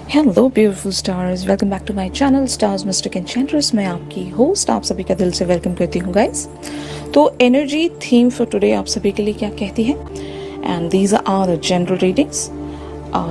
Hello beautiful stars, welcome back to my channel stars mystic enchantress. मैं आपकी host आप सभी का दिल से वेलकम करती हूँ गाइस। तो एनर्जी थीम फॉर टुडे आप सभी के लिए क्या कहती है, and these are the general readings.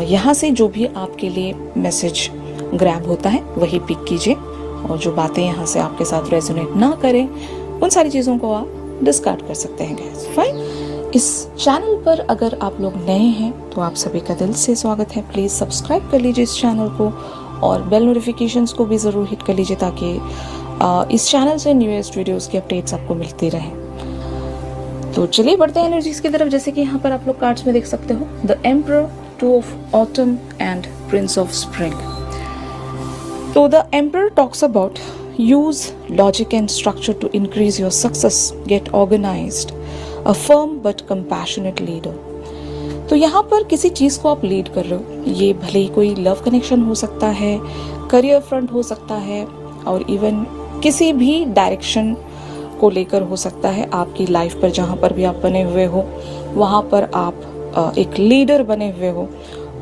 यहाँ से जो भी आपके लिए मैसेज ग्रैब होता है वही पिक कीजिए, और जो बातें यहाँ से आपके साथ रेजोनेट ना करें उन सारी चीज़ों को आप डिस्कार्ड कर सकते हैं गाइस। फाइन। इस चैनल पर अगर आप लोग नए हैं तो आप सभी का दिल से स्वागत है। प्लीज़ सब्सक्राइब कर लीजिए इस चैनल को, और बेल नोटिफिकेशंस को भी ज़रूर हिट कर लीजिए ताकि इस चैनल से न्यूएस्ट वीडियोस की अपडेट्स आपको मिलती रहें। तो चलिए बढ़ते हैं एनर्जीज की तरफ। जैसे कि यहाँ पर आप लोग कार्ड्स में देख सकते हो, the emperor, two of autumn and prince of spring. तो the emperor talks about use logic and structure to increase your success, get organized, a firm but compassionate leader। तो यहाँ पर किसी चीज़ को आप लीड कर रहे हो, ये भले ही कोई लव कनेक्शन हो सकता है, करियर फ्रंट हो सकता है, और इवन किसी भी डायरेक्शन को लेकर हो सकता है। आपकी लाइफ पर जहाँ पर भी आप बने हुए हो वहाँ पर आप एक लीडर बने हुए हो,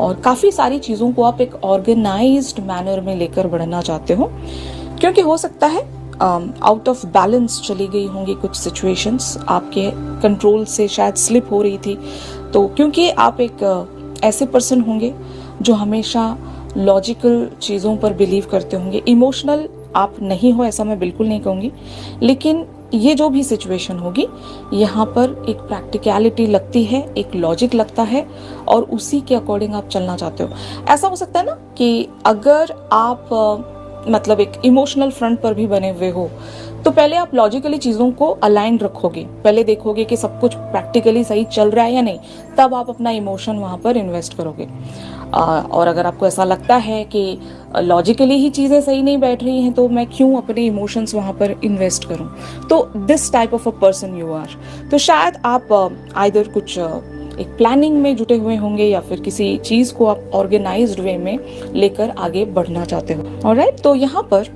और काफ़ी सारी चीज़ों को आप एक ऑर्गेनाइज्ड मैनर में लेकर बढ़ना चाहते हो, क्योंकि हो सकता है आउट ऑफ बैलेंस चली गई होंगी कुछ सिचुएशंस, आपके कंट्रोल से शायद स्लिप हो रही थी। तो क्योंकि आप एक ऐसे पर्सन होंगे जो हमेशा लॉजिकल चीज़ों पर बिलीव करते होंगे। इमोशनल आप नहीं हो ऐसा मैं बिल्कुल नहीं कहूँगी, लेकिन ये जो भी सिचुएशन होगी यहाँ पर एक प्रैक्टिकलिटी लगती है, एक लॉजिक लगता है, और उसी के अकॉर्डिंग आप चलना चाहते हो। ऐसा हो सकता है ना कि अगर आप मतलब एक इमोशनल फ्रंट पर भी बने हुए हो तो पहले आप लॉजिकली चीज़ों को अलाइन रखोगे, पहले देखोगे कि सब कुछ प्रैक्टिकली सही चल रहा है या नहीं, तब आप अपना इमोशन वहाँ पर इन्वेस्ट करोगे। और अगर आपको ऐसा लगता है कि लॉजिकली ही चीज़ें सही नहीं बैठ रही हैं तो मैं क्यों अपने इमोशंस वहाँ पर इन्वेस्ट करूँ, तो this type of a person you are. तो शायद आप आइदर कुछ एक प्लानिंग में जुटे हुए होंगे या फिर किसी चीज़ को आप ऑर्गेनाइज्ड वे में लेकर आगे बढ़ना चाहते हो। ऑलराइट, तो यहाँ पर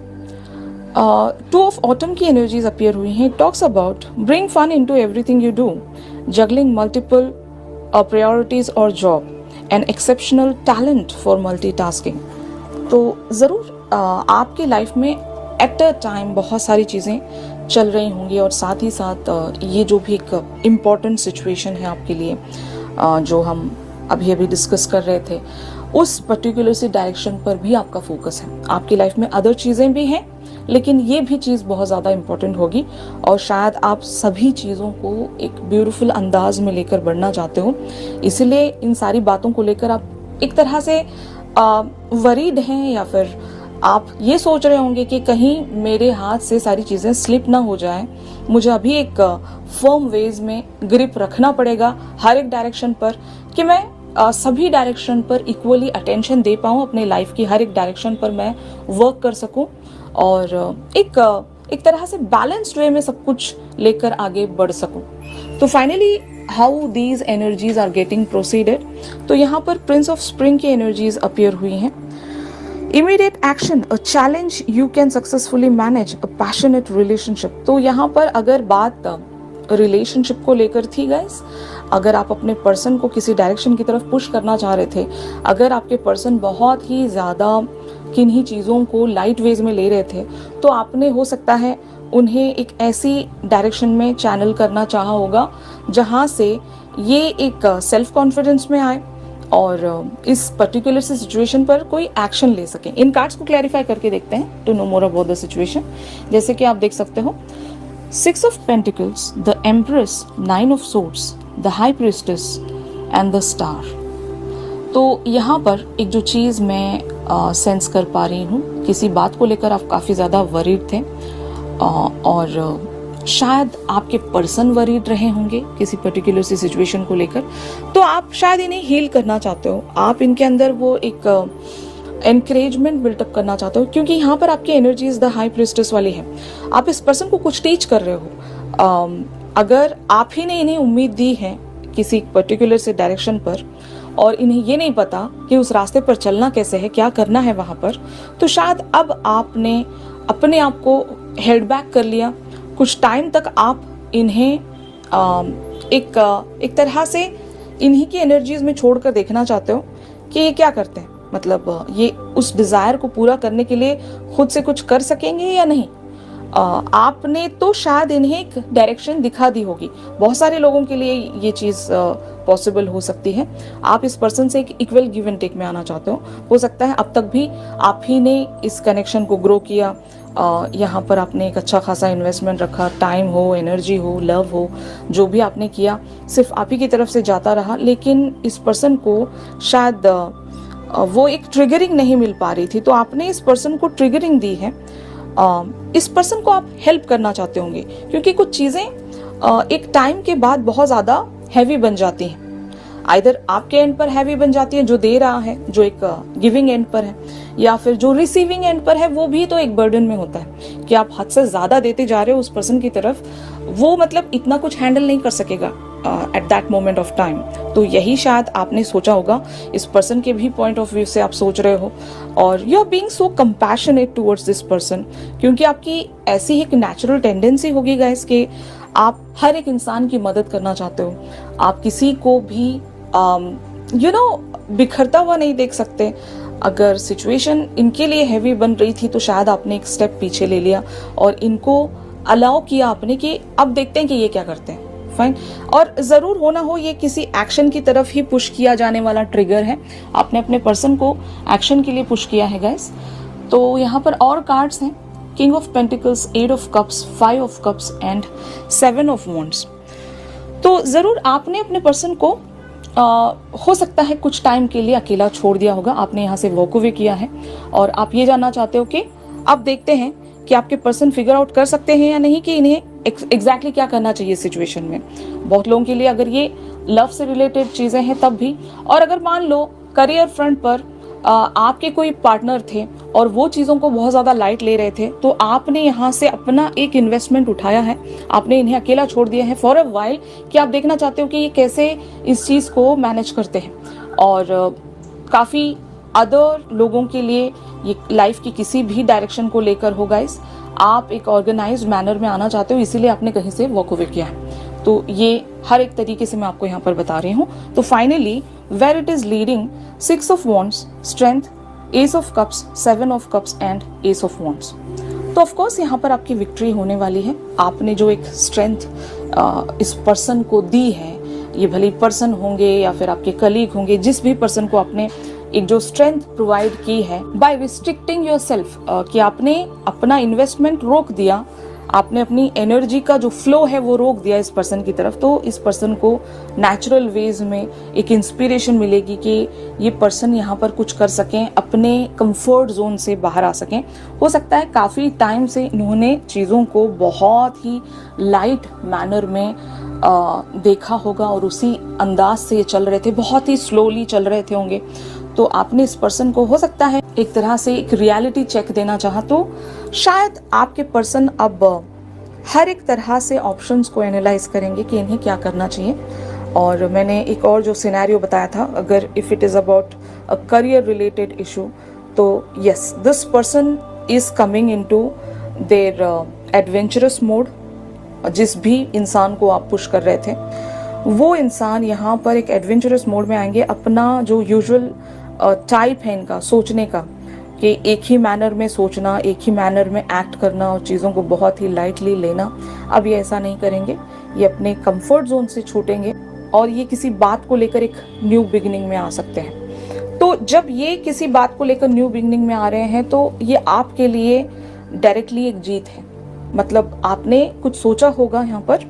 टू ऑफ ऑटम की एनर्जीज अपीयर हुई हैं। Talks about bring fun into everything you do, juggling multiple priorities और job, an exceptional talent for multitasking. तो ज़रूर आपकी लाइफ में एट अ टाइम बहुत सारी चीज़ें चल रही होंगी, और साथ ही साथ ये जो भी एक इम्पॉर्टेंट सिचुएशन है आपके लिए जो हम अभी अभी डिस्कस कर रहे थे, उस पर्टिकुलर सी डायरेक्शन पर भी आपका फोकस है। आपकी लाइफ में अदर चीज़ें भी हैं, लेकिन ये भी चीज़ बहुत ज़्यादा इम्पॉर्टेंट होगी, और शायद आप सभी चीज़ों को एक ब्यूटीफुल अंदाज में लेकर बढ़ना चाहते हो। इसलिए इन सारी बातों को लेकर आप एक तरह से वरीड हैं, या फिर आप ये सोच रहे होंगे कि कहीं मेरे हाथ से सारी चीज़ें स्लिप ना हो जाए। मुझे अभी एक फर्म वेज में ग्रिप रखना पड़ेगा हर एक डायरेक्शन पर, कि मैं सभी डायरेक्शन पर इक्वली अटेंशन दे पाऊँ, अपने लाइफ की हर एक डायरेक्शन पर मैं वर्क कर सकूँ, और एक तरह से बैलेंस्ड वे में सब कुछ लेकर आगे बढ़ सकूँ। तो finally how these energies are getting proceeded. तो यहाँ पर प्रिंस ऑफ स्प्रिंग की एनर्जीज अपीयर हुई हैं। Immediate action, a challenge you can successfully manage, a passionate relationship. तो यहाँ पर अगर बात रिलेशनशिप को लेकर थी गाइस, अगर आप अपने पर्सन को किसी डायरेक्शन की तरफ पुश करना चाह रहे थे, अगर आपके पर्सन बहुत ही ज़्यादा किन्हीं चीज़ों को लाइट वेज में ले रहे थे, तो आपने हो सकता है उन्हें एक ऐसी डायरेक्शन में चैनल करना चाहा होगा जहाँ से ये एक सेल्फ कॉन्फिडेंस में आए और इस पर्टिकुलर से सिचुएशन पर कोई एक्शन ले सकें। इन कार्ड्स को क्लैरिफाई करके देखते हैं to know more about the situation. जैसे कि आप देख सकते हो, 6 of Pentacles, the Empress, 9 of Swords, the High Priestess and the Star। तो यहाँ पर एक जो चीज़ मैं सेंस कर पा रही हूँ, किसी बात को लेकर आप काफ़ी ज़्यादा वरीड थे, और शायद आपके पर्सन वरीड रहे होंगे किसी पर्टिकुलर सी सिचुएशन को लेकर, तो आप शायद इन्हें हील करना चाहते हो। आप इनके अंदर वो एक एनकरेजमेंट बिल्टअप करना चाहते हो, क्योंकि यहाँ पर आपकी एनर्जीज द हाई प्रिस्टेस वाली है। आप इस पर्सन को कुछ टीच कर रहे हो। अगर आप ही ने इन्हें उम्मीद दी है किसी पर्टिकुलर से डायरेक्शन पर, और इन्हें ये नहीं पता कि उस रास्ते पर चलना कैसे है, क्या करना है वहाँ पर, तो शायद अब आपने अपने आप को हेल्ड बैक कर लिया। कुछ टाइम तक आप इन्हें एक तरह से इन्हीं की एनर्जीज में छोड़कर देखना चाहते हो कि ये क्या करते हैं, मतलब ये उस डिज़ायर को पूरा करने के लिए खुद से कुछ कर सकेंगे या नहीं। आपने तो शायद इन्हें एक डायरेक्शन दिखा दी होगी। बहुत सारे लोगों के लिए ये चीज़ पॉसिबल हो सकती है। आप इस पर्सन से एक इक्वल गिव एंड टेक में आना चाहते हो सकता है अब तक भी आप ही ने इस कनेक्शन को ग्रो किया, यहाँ पर आपने एक अच्छा खासा इन्वेस्टमेंट रखा, टाइम हो, एनर्जी हो, लव हो, जो भी आपने किया सिर्फ आप ही की तरफ से जाता रहा, लेकिन इस पर्सन को शायद वो एक ट्रिगरिंग नहीं मिल पा रही थी, तो आपने इस पर्सन को ट्रिगरिंग दी है। इस पर्सन को आप हेल्प करना चाहते होंगे क्योंकि कुछ चीज़ें एक टाइम के बाद बहुत ज़्यादा हैवी बन जाती हैं। आइदर आपके एंड पर हैवी बन जाती है, जो दे रहा है, जो एक गिविंग एंड पर है, या फिर जो रिसीविंग एंड पर है, वो भी तो एक बर्डन में होता है कि आप हद से ज़्यादा देते जा रहे हो उस पर्सन की तरफ। वो मतलब इतना कुछ हैंडल नहीं कर सकेगा at that moment of time. तो यही शायद आपने सोचा होगा, इस पर्सन के भी पॉइंट ऑफ व्यू से आप सोच रहे हो, और you are being so compassionate towards this person, क्योंकि आपकी ऐसी एक नेचुरल टेंडेंसी होगी गाइस कि आप हर एक इंसान की मदद करना चाहते हो। आप किसी को भी बिखरता हुआ नहीं देख सकते। अगर सिचुएशन इनके लिए हैवी बन रही थी तो शायद आपने एक स्टेप पीछे ले लिया और इनको अलाउ किया आपने कि अब देखते हैं कि ये क्या करते हैं। फाइन। और ज़रूर हो ना हो ये किसी एक्शन की तरफ ही पुश किया जाने वाला ट्रिगर है। आपने अपने पर्सन को एक्शन के लिए पुश किया है गाइस। तो यहाँ पर और कार्ड्स हैं, king of pentacles, 8 of cups, 5 of cups and 7 of wands. तो ज़रूर आपने अपने पर्सन को हो सकता है कुछ टाइम के लिए अकेला छोड़ दिया होगा, आपने यहाँ से वॉक अवे किया है और आप ये जानना चाहते हो कि अब देखते हैं कि आपके पर्सन फिगर आउट कर सकते हैं या नहीं कि इन्हें एग्जैक्टली क्या करना चाहिए सिचुएशन में। बहुत लोगों के लिए अगर ये लव से रिलेटेड चीज़ें हैं तब भी, और अगर मान लो करियर फ्रंट पर आपके कोई पार्टनर थे और वो चीज़ों को बहुत ज़्यादा लाइट ले रहे थे, तो आपने यहाँ से अपना एक इन्वेस्टमेंट उठाया है, आपने इन्हें अकेला छोड़ दिया है फॉर अ वाइल कि आप देखना चाहते हो कि ये कैसे इस चीज़ को मैनेज करते हैं। और काफ़ी अदर लोगों के लिए ये लाइफ की किसी भी डायरेक्शन को लेकर हो गाइस, आप एक ऑर्गेनाइज्ड मैनर में आना चाहते हो, इसीलिए आपने कहीं से वॉक अवे किया है। तो ये हर एक तरीके से मैं आपको यहाँ पर बता रही हूँ। तो finally where it is leading, 6 of wands, strength, ace of cups, 7 of cups and ace of wands. तो ऑफ कोर्स यहाँ पर आपकी विक्ट्री होने वाली है। आपने जो एक स्ट्रेंथ इस पर्सन को दी है, ये भले पर्सन होंगे या फिर आपके कलीग होंगे, जिस भी पर्सन को आपने एक जो स्ट्रेंथ प्रोवाइड की है बाय रिस्ट्रिक्टिंग योरसेल्फ, कि आपने अपना इन्वेस्टमेंट रोक दिया, आपने अपनी एनर्जी का जो फ्लो है वो रोक दिया इस पर्सन की तरफ, तो इस पर्सन को नेचुरल वेज में एक इंस्पिरेशन मिलेगी कि ये पर्सन यहाँ पर कुछ कर सकें, अपने कंफर्ट जोन से बाहर आ सकें। हो सकता है काफ़ी टाइम से इन्होंने चीज़ों को बहुत ही लाइट मैनर में देखा होगा और उसी अंदाज से चल रहे थे, बहुत ही स्लोली चल रहे थे होंगे। तो आपने इस पर्सन को हो सकता है एक तरह से एक रियलिटी चेक देना चाहा, तो शायद आपके पर्सन अब हर एक तरह से ऑप्शंस को एनालाइज करेंगे कि इन्हें क्या करना चाहिए। और मैंने एक और जो सिनेरियो बताया था, अगर if it is about a career related issue, तो yes, this person is coming into their adventurous mode. जिस भी इंसान को आप पुश कर रहे थे, वो इंसान यहाँ पर एक एडवेंचरस मोड में आएंगे। अपना जो यूजुअल टाइप है इनका सोचने का, कि एक ही मैनर में सोचना, एक ही मैनर में एक्ट करना और चीज़ों को बहुत ही लाइटली लेना, अब ये ऐसा नहीं करेंगे। ये अपने कंफर्ट जोन से छूटेंगे और ये किसी बात को लेकर एक न्यू बिगिनिंग में आ सकते हैं। तो जब ये किसी बात को लेकर न्यू बिगिनिंग में आ रहे हैं, तो ये आपके लिए डायरेक्टली एक जीत है। मतलब आपने कुछ सोचा होगा यहाँ पर।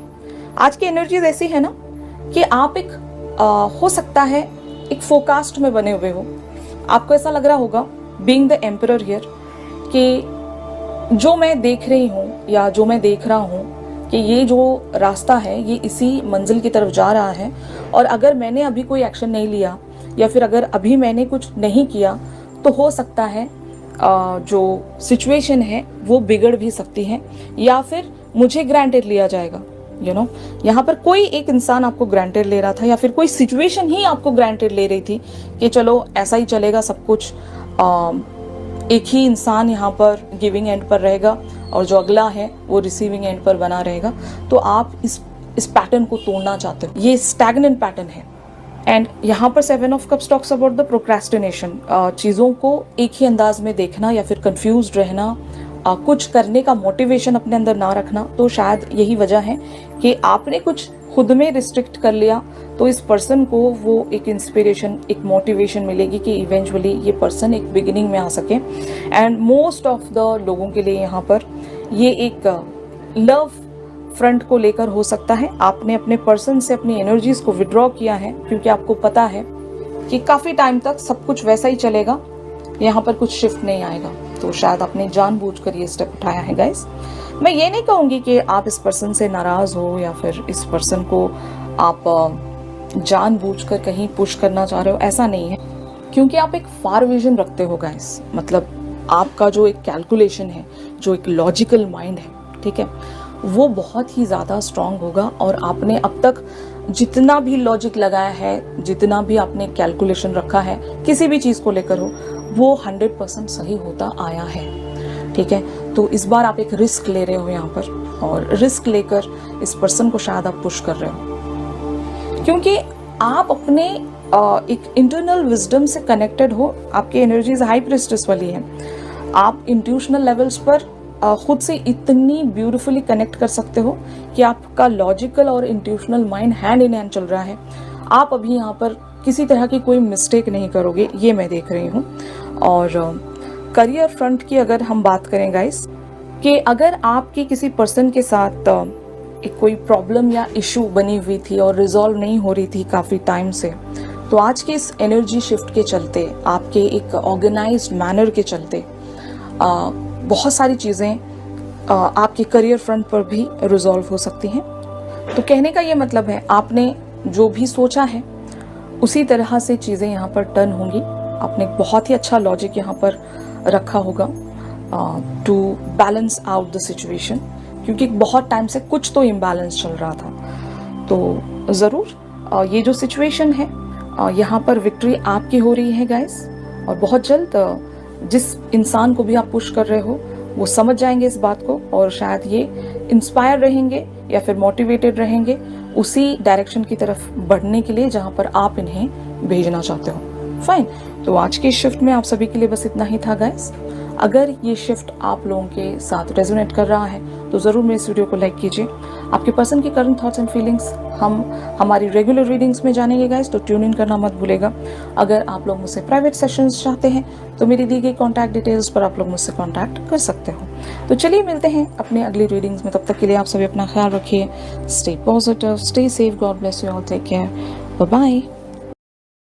आज की एनर्जीज ऐसी है ना कि आप एक हो सकता है एक फोरकास्ट में बने हुए हो। आपको ऐसा लग रहा होगा, बीइंग द एम्परर हियर, कि जो मैं देख रही हूँ या जो मैं देख रहा हूँ कि ये जो रास्ता है ये इसी मंजिल की तरफ जा रहा है, और अगर मैंने अभी कोई एक्शन नहीं लिया या फिर अगर अभी मैंने कुछ नहीं किया, तो हो सकता है जो सिचुएशन है वो बिगड़ भी सकती है या फिर मुझे ग्रांटेड लिया जाएगा। यहाँ पर कोई एक इंसान आपको ग्रांटेड ले रहा था या फिर कोई सिचुएशन ही आपको ग्रांटेड ले रही थी कि चलो ऐसा ही चलेगा सब कुछ, एक ही इंसान यहाँ पर गिविंग एंड पर रहेगा और जो अगला है वो रिसीविंग एंड पर बना रहेगा। तो आप इस पैटर्न को तोड़ना चाहते हो। ये स्टैग्नेंट पैटर्न है एंड यहाँ पर 7 of cups talks about the procrastination, चीज़ों को एक ही अंदाज में देखना या फिर कंफ्यूज रहना, कुछ करने का मोटिवेशन अपने अंदर ना रखना। तो शायद यही वजह है कि आपने कुछ खुद में रिस्ट्रिक्ट कर लिया, तो इस पर्सन को वो एक इंस्पिरेशन, एक मोटिवेशन मिलेगी कि इवेंचुअली ये पर्सन एक बिगिनिंग में आ सके। एंड मोस्ट ऑफ द लोगों के लिए यहाँ पर ये एक लव फ्रंट को लेकर हो सकता है। आपने अपने पर्सन से अपनी एनर्जीज को विड्रॉ किया है क्योंकि आपको पता है कि काफ़ी टाइम तक सब कुछ वैसा ही चलेगा, यहाँ पर कुछ शिफ्ट नहीं आएगा। तो शायद आपने जानबूझकर ये स्टेप उठाया है गाइस। मैं ये नहीं कहूँगी कि आप इस पर्सन से नाराज़ हो या फिर इस पर्सन को आप जानबूझकर कहीं पुश करना चाह रहे हो, ऐसा नहीं है। क्योंकि आप एक फार विजन रखते हो गाइस, मतलब आपका जो एक कैलकुलेशन है, जो एक लॉजिकल माइंड है, ठीक है, वो बहुत ही ज़्यादा स्ट्रांग होगा। और आपने अब तक जितना भी लॉजिक लगाया है, जितना भी आपने कैलकुलेशन रखा है किसी भी चीज़ को लेकर हो, वो 100% सही होता आया है, ठीक है। तो इस बार आप एक रिस्क ले रहे हो यहाँ पर, और रिस्क लेकर इस पर्सन को शायद आप पुश कर रहे हो क्योंकि आप अपने एक इंटरनल विजडम से कनेक्टेड हो। आपकी एनर्जीज हाई प्रिस्टेस वाली है। आप इंट्यूशनल लेवल्स पर खुद से इतनी ब्यूटीफुली कनेक्ट कर सकते हो कि आपका लॉजिकल और intuitional mind hand in hand चल रहा है। आप अभी यहाँ पर किसी तरह की कोई मिस्टेक नहीं करोगे, ये मैं देख रही हूँ। और करियर फ्रंट की अगर हम बात करें गाइस, कि अगर आपकी किसी पर्सन के साथ एक कोई प्रॉब्लम या इशू बनी हुई थी और रिजॉल्व नहीं हो रही थी काफ़ी टाइम से, तो आज के इस एनर्जी शिफ्ट के चलते, आपके एक ऑर्गेनाइज्ड मैनर के चलते बहुत सारी चीज़ें आपके करियर फ्रंट पर भी रिजॉल्व हो सकती हैं। तो कहने का ये मतलब है, आपने जो भी सोचा है उसी तरह से चीज़ें यहाँ पर टर्न होंगी। आपने बहुत ही अच्छा लॉजिक यहाँ पर रखा होगा to balance out the situation, क्योंकि बहुत टाइम से कुछ तो इम्बैलेंस चल रहा था। तो ज़रूर ये जो सिचुएशन है यहाँ पर विक्ट्री आपकी हो रही है गाइस। और बहुत जल्द जिस इंसान को भी आप पुश कर रहे हो वो समझ जाएंगे इस बात को, और शायद ये इंस्पायर रहेंगे या फिर मोटिवेटेड रहेंगे उसी डायरेक्शन की तरफ बढ़ने के लिए जहाँ पर आप इन्हें भेजना चाहते हो। फाइन, तो आज की शिफ्ट में आप सभी के लिए बस इतना ही था गाइस। अगर ये शिफ्ट आप लोगों के साथ रेजोनेट कर रहा है तो ज़रूर मेरे इस वीडियो को लाइक कीजिए। आपके पर्सन की करंट थॉट्स एंड फीलिंग्स हम हमारी रेगुलर रीडिंग्स में जानेंगे गाइस, तो ट्यून इन करना मत भूलेगा। अगर आप लोग मुझसे प्राइवेट सेशंस चाहते हैं तो मेरी दी गई कॉन्टैक्ट डिटेल्स पर आप लोग मुझसे कॉन्टैक्ट कर सकते हो। तो चलिए मिलते हैं अपने अगली रीडिंग्स में। तब तक के लिए आप सभी अपना ख्याल रखिए। Stay positive, stay safe, God bless you all, take care, bye bye.